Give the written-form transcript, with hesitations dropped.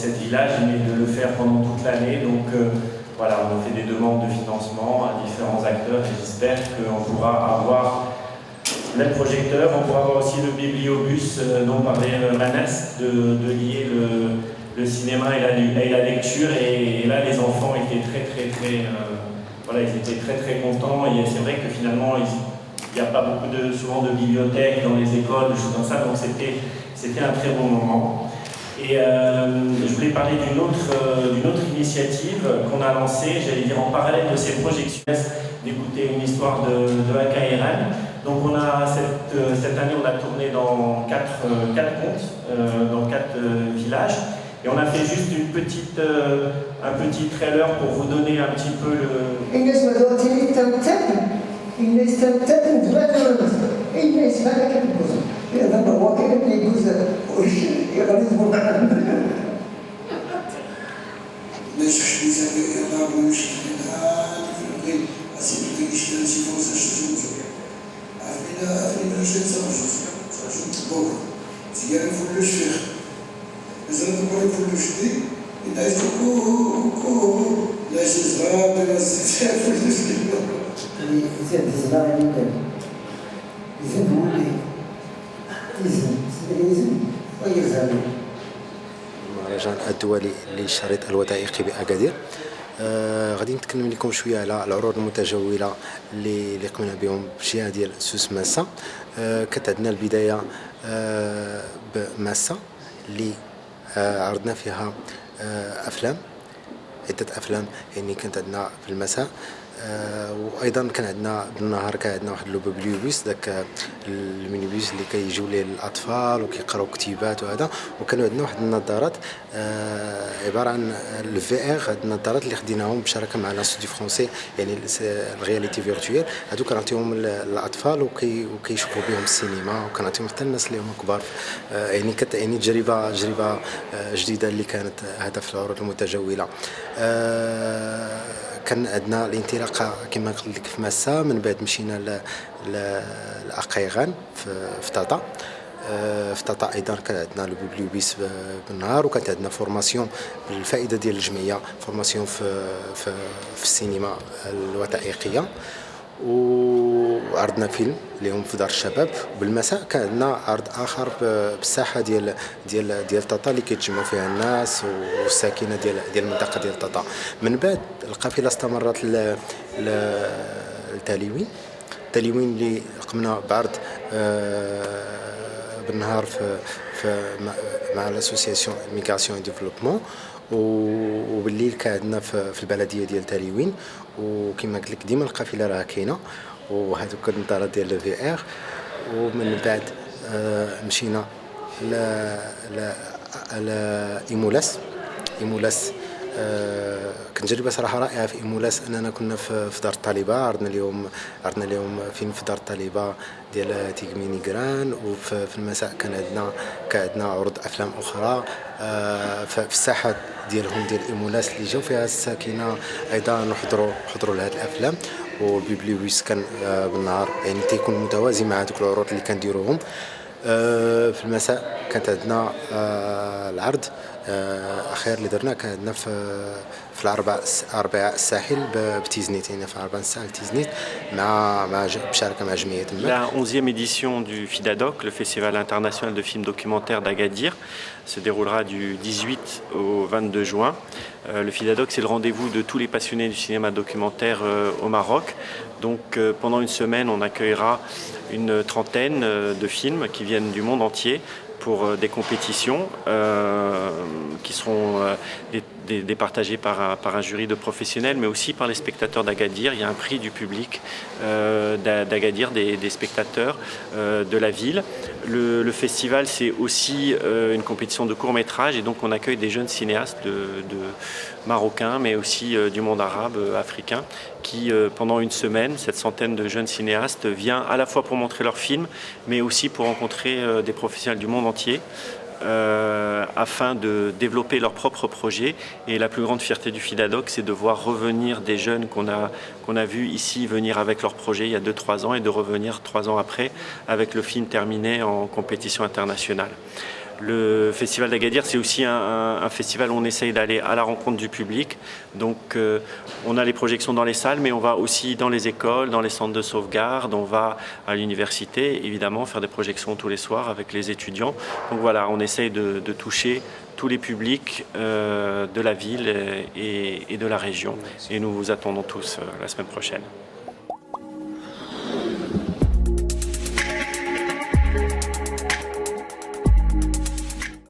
17 villages, mais de le faire pendant toute l'année. Donc voilà, on fait des demandes de financement à différents acteurs et j'espère qu'on pourra avoir le projecteur, on pourra avoir aussi le bibliobus dont parlait Manès, de lier le cinéma et la lecture. Et là, les enfants étaient voilà, ils étaient très contents. Et c'est vrai que finalement, il n'y a pas souvent de bibliothèques dans les écoles, des choses comme ça, donc c'était un très bon moment. Et je voulais parler d'une autre initiative qu'on a lancée, j'allais dire en parallèle de ces projections, d'écouter une histoire de AKRN. Donc cette année, on a tourné dans quatre contes, dans 4 villages. Et on a fait juste un petit trailer pour vous donner un petit peu le... المهرجان الدولي للشريط الوثائقي بأكادير. غادي نتكلم لكم شويه على العروض المتجوله اللي قمنا بهم بجهه ديال سوس ماسا. كانت عندنا البدايه بماسا اللي عرضنا فيها افلام، عده افلام يعني كانت عندنا في المساء. وايضا كان عندنا بالنهار كان عندنا واحد لوبيبليوبيس، داك المينيبيس اللي كيجيو ليه الاطفال وكيقراو كتيبات وهذا. وكانوا عندنا واحد النظارات عباره عن الفي ار، هاد النظارات اللي خديناهم بشراكه مع لانستيتو فرونسي، يعني الرياليتي فيرتويال. هادو كنعطيهم للاطفال وكيشوفوا بهم السينما، وكنعطيهم حتى الناس اللي هما كبار. يعني كانت يعني تجربه جديده اللي كانت هدف العروض المتجوله. كان عندنا الانطلاقه كما قلت لك في ماسا، من بعد مشينا لاقيغان في طاطا. في طاطا ايضا كان عندنا البيبليوبيس بالنهار، وكانت عندنا فورماسيون بالفائده ديال الجمعيه، فورماسيون في السينما الوثائقيه. وعرضنا فيلم اليوم في دار الشباب. بالمساء كان عندنا عرض اخر بالساحه ديال طاطا اللي كيتجمعوا فيها الناس والساكنه ديال المنطقه ديال طاطا. من بعد القافله استمرت لتاليوين اللي قمنا بعرض بالنهار مع لاسوسياسيون ميغراسيون ديفلوبمون، وبالليل كان عندنا في البلديه ديال تاليوين. وكما قلت لك ديما القافله راه كاينه، وهذوك النظارات ديال الفي ار. ومن بعد مشينا ل ايمولاس. كانت تجربه صراحه رائعه في ايمولاس، اننا كنا في دار الطالبه. عرضنا اليوم فيلم في دار الطالبه ديال تيغميني جران. وفي المساء كان عندنا عروض افلام اخرى في الساحه ديالهم ديال ايمولاس اللي جاو فيها الساكنه ايضا حضروا لهذه الافلام. والبيبليوبيس كان بالنهار يعني تيكون متوازي مع هذوك العروض اللي كنديروهم. في المساء كانت عندنا العرض اخير اللي درنا، كان عندنا في الاربعاء الساحل بتيزنيت، يعني في 4 الساعه تيزنيت مع بشراكه مع جمعيه La 11e édition du FIDADOC, le Festival international de films documentaires d'Agadir, se déroulera du 18 au 22 juin. Le FIDADOC, c'est le rendez-vous de tous les passionnés du cinéma documentaire au Maroc. Donc pendant une semaine, on accueillera une trentaine de films qui viennent du monde entier pour des compétitions qui seront départagées par un jury de professionnels, mais aussi par les spectateurs d'Agadir. Il y a un prix du public d'Agadir, des spectateurs de la ville. Le festival, c'est aussi une compétition de court-métrage, et donc on accueille des jeunes cinéastes de marocains, mais aussi du monde arabe, africain, qui pendant une semaine, cette centaine de jeunes cinéastes vient à la fois pour montrer leurs films, mais aussi pour rencontrer des professionnels du monde entier, afin de développer leurs propres projets. Et la plus grande fierté du FIDADOC, c'est de voir revenir des jeunes qu'on a vus ici venir avec leurs projets il y a 2-3 ans, et de revenir 3 ans après avec le film terminé en compétition internationale. Le Festival d'Agadir, c'est aussi un festival où on essaye d'aller à la rencontre du public. Donc on a les projections dans les salles, mais on va aussi dans les écoles, dans les centres de sauvegarde, on va à l'université, évidemment, faire des projections tous les soirs avec les étudiants. Donc voilà, on essaye de toucher tous les publics de la ville et de la région. Et nous vous attendons tous la semaine prochaine.